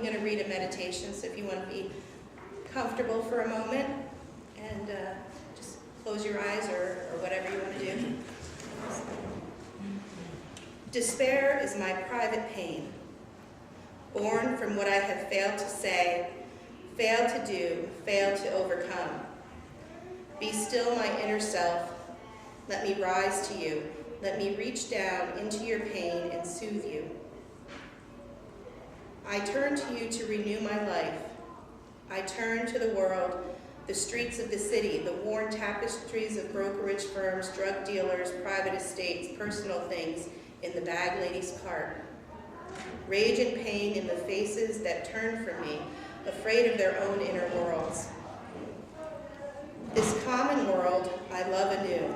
going to read a meditation, so if you want to be comfortable for a moment and just close your eyes or whatever you want to do. Despair is my private pain, born from what I have failed to say, failed to do, failed to overcome. Be still, my inner self. Let me rise to you. Let me reach down into your pain and soothe you. I turn to you to renew my life. I turn to the world, the streets of the city, the worn tapestries of brokerage firms, drug dealers, private estates, personal things in the bag lady's cart. Rage and pain in the faces that turn from me, afraid of their own inner worlds. This common world I love anew,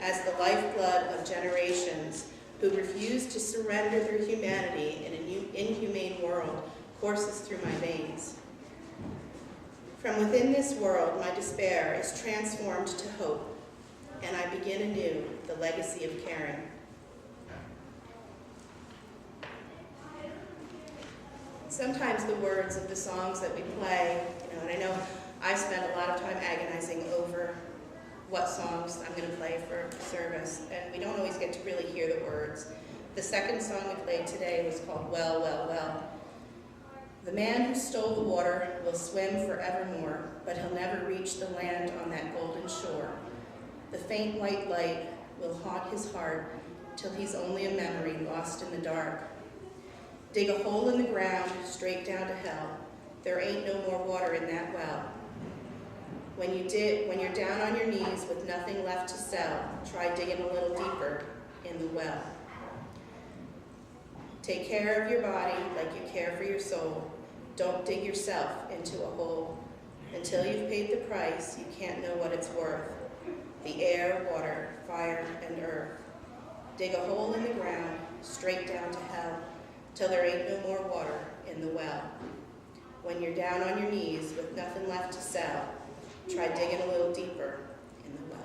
as the lifeblood of generations who refuse to surrender their humanity in an inhumane world courses through my veins. From within this world, my despair is transformed to hope, and I begin anew the legacy of caring. Sometimes the words of the songs that we play, and I know I spend a lot of time agonizing over what songs I'm going to play for service, and we don't always get to really hear the words. The second song we played today was called Well, Well, Well. The man who stole the water will swim forevermore, but he'll never reach the land on that golden shore. The faint white light will haunt his heart till he's only a memory lost in the dark. Dig a hole in the ground straight down to hell. There ain't no more water in that well. When you're down on your knees with nothing left to sell, try digging a little deeper in the well. Take care of your body like you care for your soul. Don't dig yourself into a hole. Until you've paid the price, you can't know what it's worth. The air, water, fire, and earth. Dig a hole in the ground, straight down to hell, till there ain't no more water in the well. When you're down on your knees with nothing left to sell, try digging a little deeper in the well.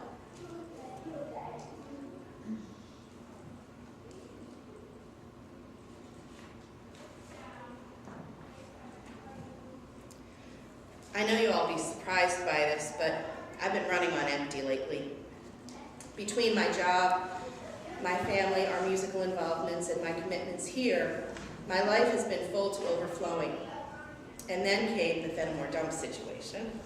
I know you'll all be surprised by this, but I've been running on empty lately. Between my job, my family, our musical involvements, and my commitments here, my life has been full to overflowing. And then came the Fenimore dump situation.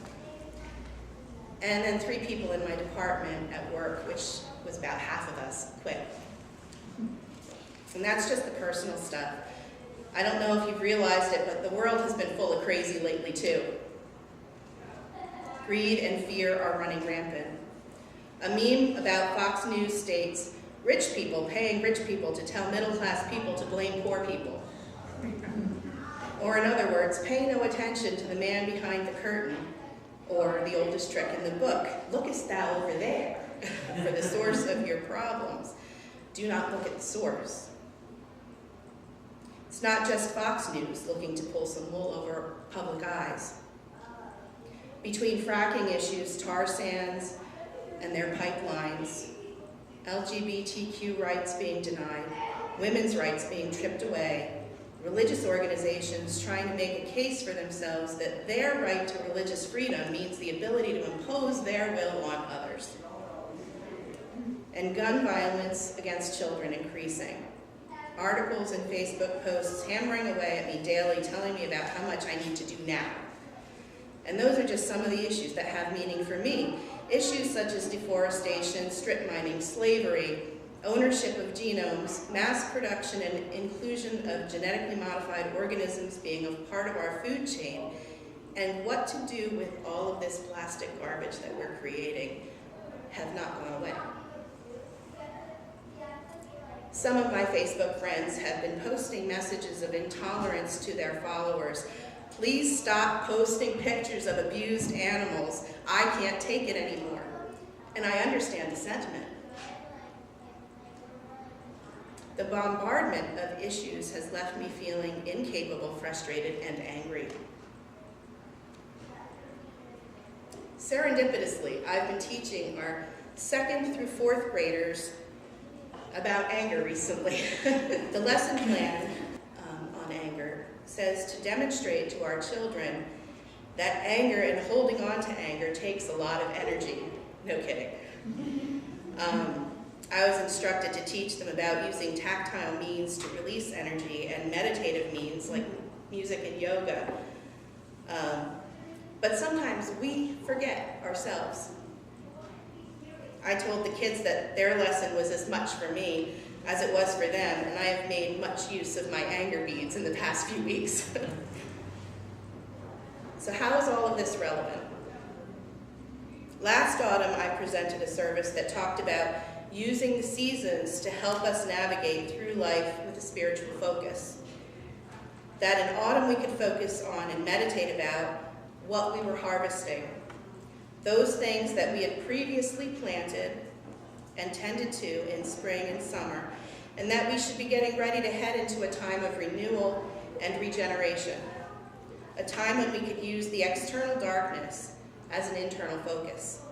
And then 3 people in my department at work, which was about half of us, quit. And that's just the personal stuff. I don't know if you've realized it, but the world has been full of crazy lately too. Greed and fear are running rampant. A meme about Fox News states, rich people paying rich people to tell middle-class people to blame poor people. Or in other words, pay no attention to the man behind the curtain, or the oldest trick in the book, lookest thou over there for the source of your problems. Do not look at the source. It's not just Fox News looking to pull some wool over public eyes. Between fracking issues, tar sands, and their pipelines, LGBTQ rights being denied, women's rights being tripped away, religious organizations trying to make a case for themselves that their right to religious freedom means the ability to impose their will on others, and gun violence against children increasing. Articles and Facebook posts hammering away at me daily, telling me about how much I need to do now. And those are just some of the issues that have meaning for me. Issues such as deforestation, strip mining, slavery, ownership of genomes, mass production and inclusion of genetically modified organisms being a part of our food chain, and what to do with all of this plastic garbage that we're creating have not gone away. Some of my Facebook friends have been posting messages of intolerance to their followers. Please stop posting pictures of abused animals. I can't take it anymore. And I understand the sentiment. The bombardment of issues has left me feeling incapable, frustrated, and angry. Serendipitously, I've been teaching our 2nd through 4th graders about anger recently. The lesson plan on anger says to demonstrate to our children that anger and holding on to anger takes a lot of energy. No kidding. I was instructed to teach them about using tactile means to release energy and meditative means like music and yoga. But sometimes we forget ourselves. I told the kids that their lesson was as much for me as it was for them, and I have made much use of my anger beads in the past few weeks. So how is all of this relevant? Last autumn, I presented a service that talked about using the seasons to help us navigate through life with a spiritual focus. That in autumn we could focus on and meditate about what we were harvesting, those things that we had previously planted and tended to in spring and summer, and that we should be getting ready to head into a time of renewal and regeneration, a time when we could use the external darkness as an internal focus,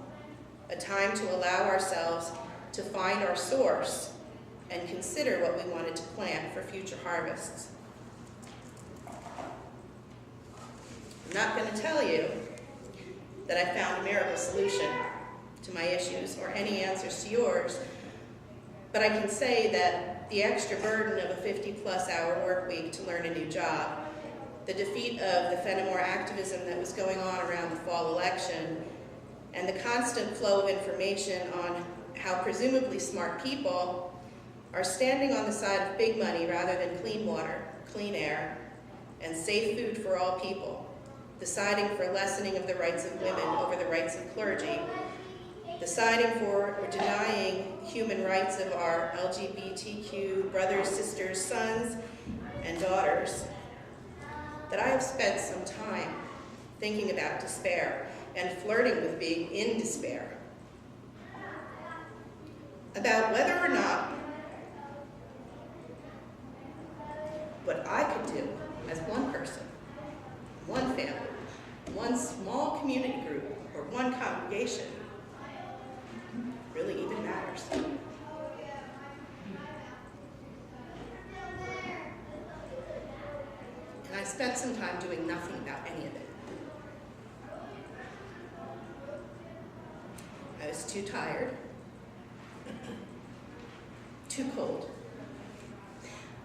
a time to allow ourselves to find our source and consider what we wanted to plant for future harvests. I'm not going to tell you that I found a miracle solution to my issues or any answers to yours, but I can say that the extra burden of a 50-plus hour work week to learn a new job, the defeat of the Fenimore activism that was going on around the fall election, and the constant flow of information on how presumably smart people are standing on the side of big money rather than clean water, clean air, and safe food for all people, deciding for lessening of the rights of women over the rights of clergy, deciding for or denying human rights of our LGBTQ brothers, sisters, sons, and daughters, that I have spent some time thinking about despair and flirting with being in despair, about whether or not what I could do as one person, one family, one small community group, or one congregation really even matters. And I spent some time doing nothing about any of it. I was too tired, too cold.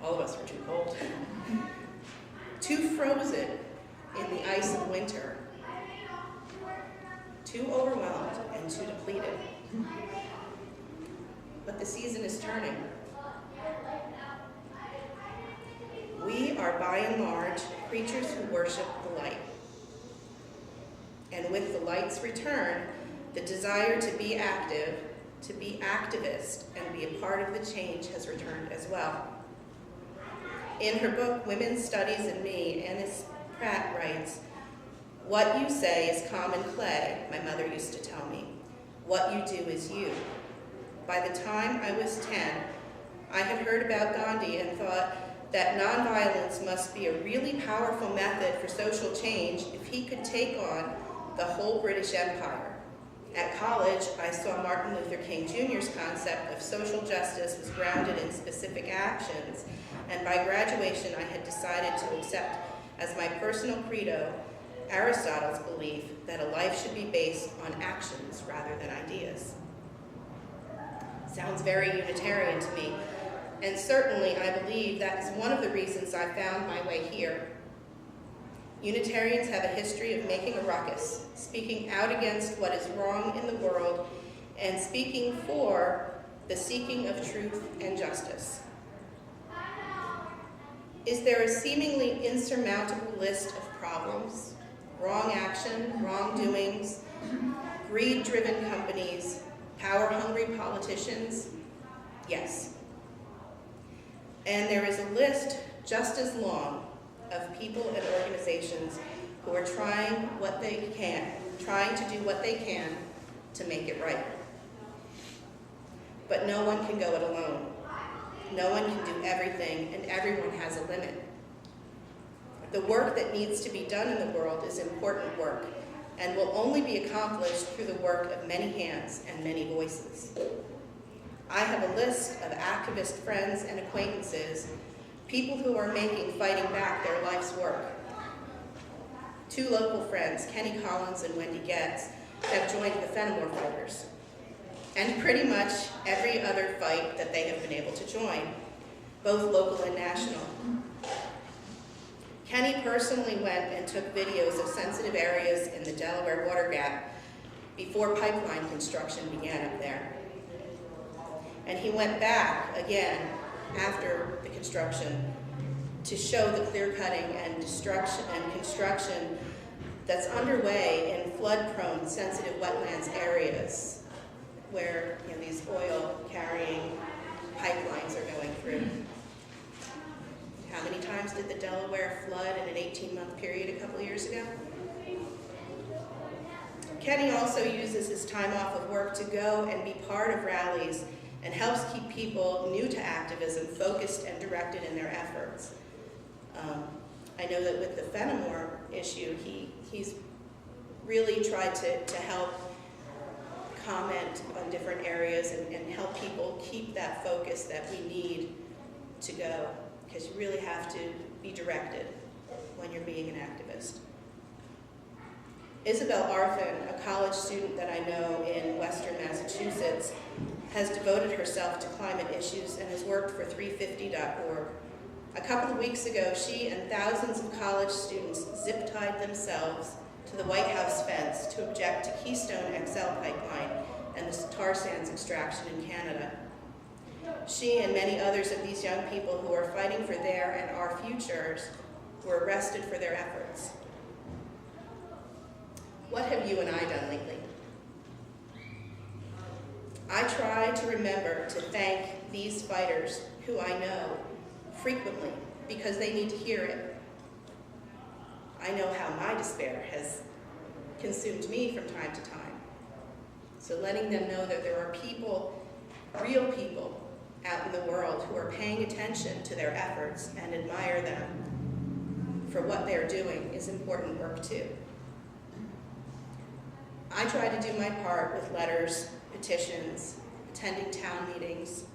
All of us were too cold. Too frozen in the ice of winter. Too overwhelmed and too depleted. But the season is turning. We are by and large creatures who worship the light. And with the light's return, the desire to be active, to be activist, and be a part of the change has returned as well. In her book, Women's Studies in Me, Annis Pratt writes, "What you say is common clay," my mother used to tell me. "What you do is you." By the time I was 10, I had heard about Gandhi and thought that nonviolence must be a really powerful method for social change if he could take on the whole British Empire. At college, I saw Martin Luther King Jr.'s concept of social justice was grounded in specific actions, and by graduation I had decided to accept as my personal credo Aristotle's belief that a life should be based on actions rather than ideas. Sounds very Unitarian to me, and certainly I believe that is one of the reasons I found my way here. Unitarians have a history of making a ruckus, speaking out against what is wrong in the world, and speaking for the seeking of truth and justice. Is there a seemingly insurmountable list of problems, wrong action, wrongdoings, greed-driven companies, power-hungry politicians? Yes. And there is a list just as long of people and organizations who are trying to do what they can to make it right. But no one can go it alone. No one can do everything, and everyone has a limit. The work that needs to be done in the world is important work, and will only be accomplished through the work of many hands and many voices. I have a list of activist friends and acquaintances People who are making fighting back their life's work. 2 local friends, Kenny Collins and Wendy Getz, have joined the Fenimore Fighters, and pretty much every other fight that they have been able to join, both local and national. Kenny personally went and took videos of sensitive areas in the Delaware Water Gap before pipeline construction began up there. And he went back again after the construction to show the clear cutting and destruction and construction that's underway in flood-prone, sensitive wetlands areas where these oil-carrying pipelines are going through. How many times did the Delaware flood in an 18-month period a couple years ago? Kenny also uses his time off of work to go and be part of rallies and helps keep people new to activism focused and directed in their efforts. I know that with the Fenimore issue, he's really tried to help comment on different areas and help people keep that focus that we need to go, because you really have to be directed when you're being an activist. Isabel Arfin, a college student that I know in Western Massachusetts, has devoted herself to climate issues and has worked for 350.org. A couple of weeks ago, she and thousands of college students zip-tied themselves to the White House fence to object to Keystone XL pipeline and the tar sands extraction in Canada. She and many others of these young people who are fighting for their and our futures were arrested for their efforts. What have you and I done lately? I try to remember to thank these fighters who I know frequently because they need to hear it. I know how my despair has consumed me from time to time. So letting them know that there are people, real people, out in the world who are paying attention to their efforts and admire them for what they're doing is important work too. I try to do my part with letters, petitions, attending town meetings,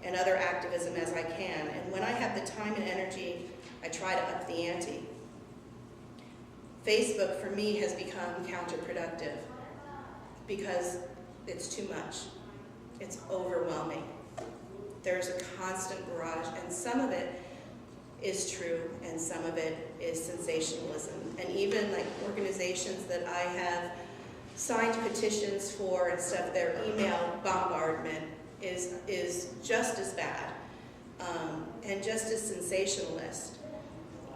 and other activism as I can. And when I have the time and energy, I try to up the ante. Facebook for me has become counterproductive because it's too much. It's overwhelming. There's a constant barrage, and some of it is true, and some of it is sensationalism. And even like organizations that I have signed petitions for and stuff, their email bombardment is just as bad and just as sensationalist.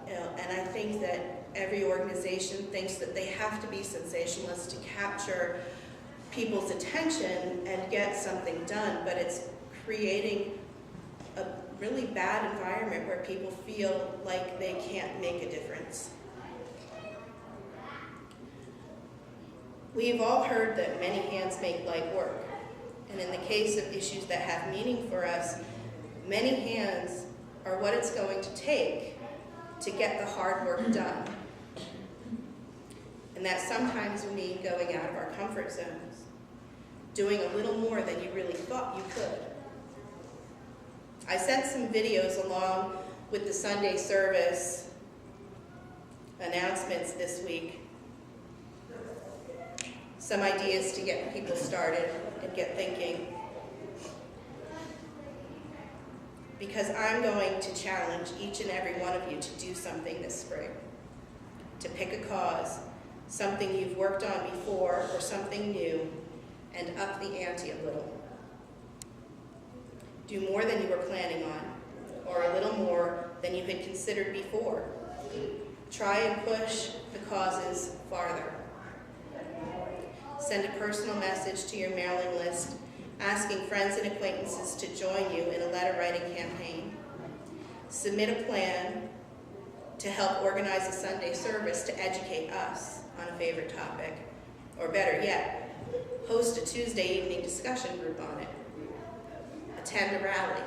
And I think that every organization thinks that they have to be sensationalist to capture people's attention and get something done, but it's creating a really bad environment where people feel like they can't make a difference. We've all heard that many hands make light work. And in the case of issues that have meaning for us, many hands are what it's going to take to get the hard work done. And that sometimes will mean going out of our comfort zones, doing a little more than you really thought you could. I sent some videos along with the Sunday service announcements this week, some ideas to get people started and get thinking. Because I'm going to challenge each and every one of you to do something this spring. To pick a cause, something you've worked on before or something new, and up the ante a little. Do more than you were planning on, or a little more than you had considered before. Try and push the causes farther. Send a personal message to your mailing list, asking friends and acquaintances to join you in a letter-writing campaign. Submit a plan to help organize a Sunday service to educate us on a favorite topic. Or better yet, host a Tuesday evening discussion group on it. Attend a rally.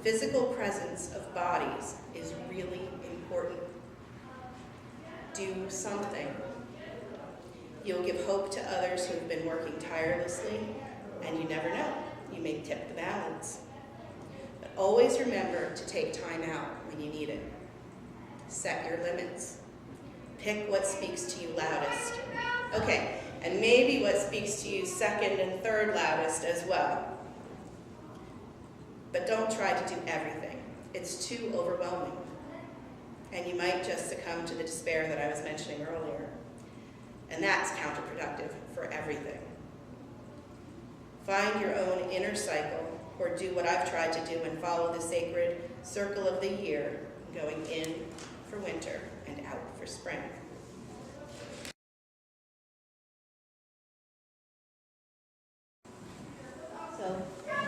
Physical presence of bodies is really important. Do something. You'll give hope to others who have been working tirelessly, and you never know, you may tip the balance. But always always remember to take time out when you need it. Set your limits. Pick what speaks to you loudest. Okay, and maybe what speaks to you second and third loudest as well. But don't try to do everything. It's too overwhelming. And you might just succumb to the despair that I was mentioning earlier. And that's counterproductive for everything. Find your own inner cycle, or do what I've tried to do and follow the sacred circle of the year, going in for winter and out for spring.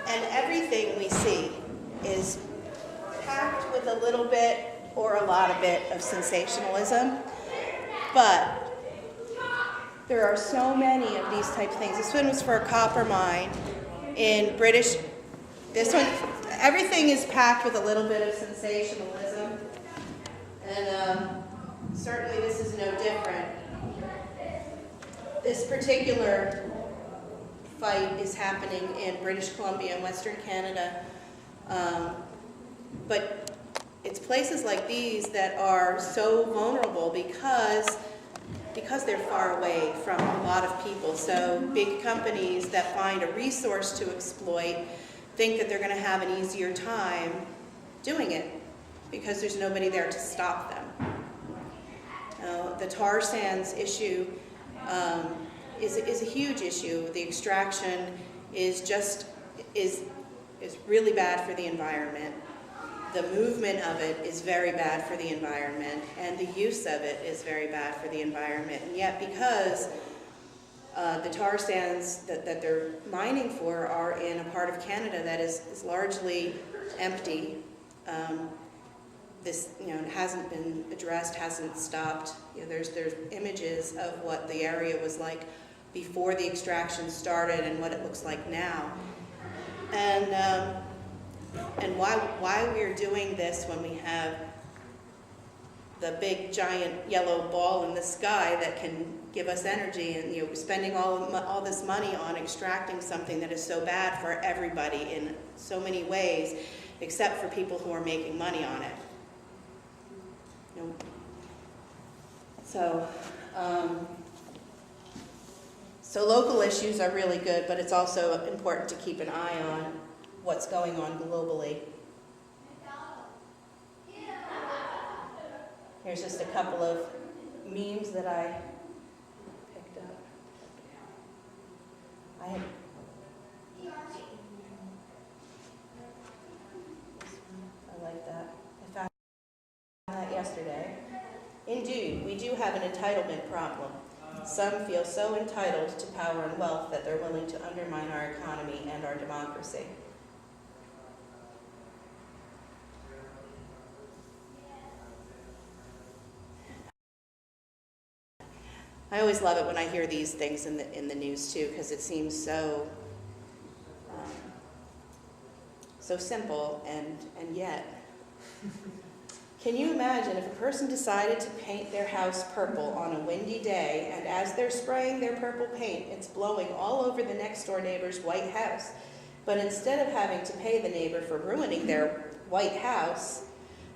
And everything we see is packed with a little bit or a lot of it of sensationalism, but there are so many of these type of things. This one was for a copper mine in British. This one, everything is packed with a little bit of sensationalism, and certainly this is no different. This particular fight is happening in British Columbia and Western Canada, but it's places like these that are so vulnerable because they're far away from a lot of people. So big companies that find a resource to exploit think that they're going to have an easier time doing it because there's nobody there to stop them. The tar sands issue is a huge issue. The extraction is really bad for the environment. The movement of it is very bad for the environment, and the use of it is very bad for the environment. And yet, because the tar sands that they're mining for are in a part of Canada that is largely empty, this hasn't been addressed, hasn't stopped. There's images of what the area was like before the extraction started and what it looks like now. And why we're doing this when we have the big giant yellow ball in the sky that can give us energy, and spending all this money on extracting something that is so bad for everybody in so many ways, except for people who are making money on it. So local issues are really good, but it's also important to keep an eye on what's going on globally. Here's just a couple of memes that I picked up. I like that. I found that yesterday. Indeed, we do have an entitlement problem. Some feel so entitled to power and wealth that they're willing to undermine our economy and our democracy. I always love it when I hear these things in the news too, because it seems so simple, and yet. Can you imagine if a person decided to paint their house purple on a windy day, and as they're spraying their purple paint, it's blowing all over the next door neighbor's white house, but instead of having to pay the neighbor for ruining their white house,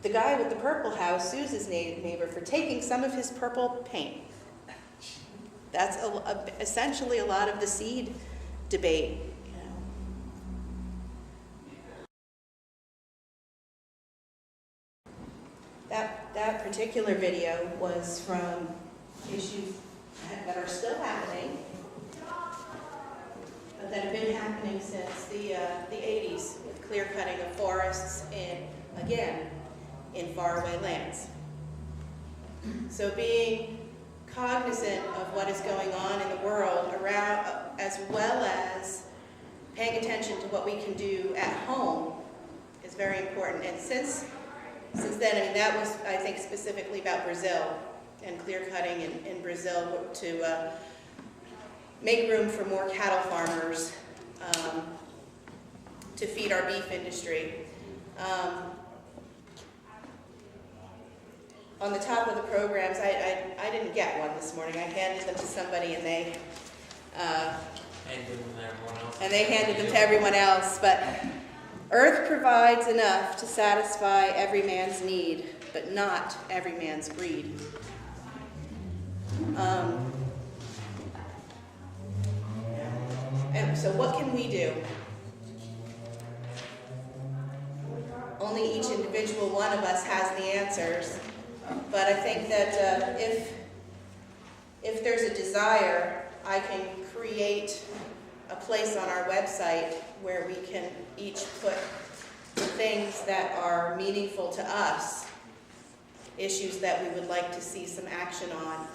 the guy with the purple house sues his neighbor for taking some of his purple paint. That's essentially a lot of the seed debate. That particular video was from issues that are still happening, that have been happening since the 80s, with clear cutting of forests in faraway lands. So being cognizant of what is going on in the world around, as well as paying attention to what we can do at home, is very important. And since then, that was, I think, specifically about Brazil and clear cutting in Brazil to make room for more cattle farmers to feed our beef industry. On the top of the programs, I didn't get one this morning. I handed them to somebody, and they handed them to everyone else. But Earth provides enough to satisfy every man's need, but not every man's greed. And so what can we do? Only each individual one of us has the answers, but I think that if there's a desire, I can create a place on our website where we can each put things that are meaningful to us, issues that we would like to see some action on,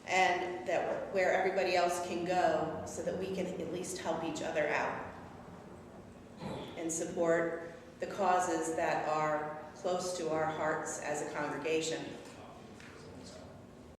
and that where everybody else can go so that we can at least help each other out and support the causes that are close to our hearts as a congregation.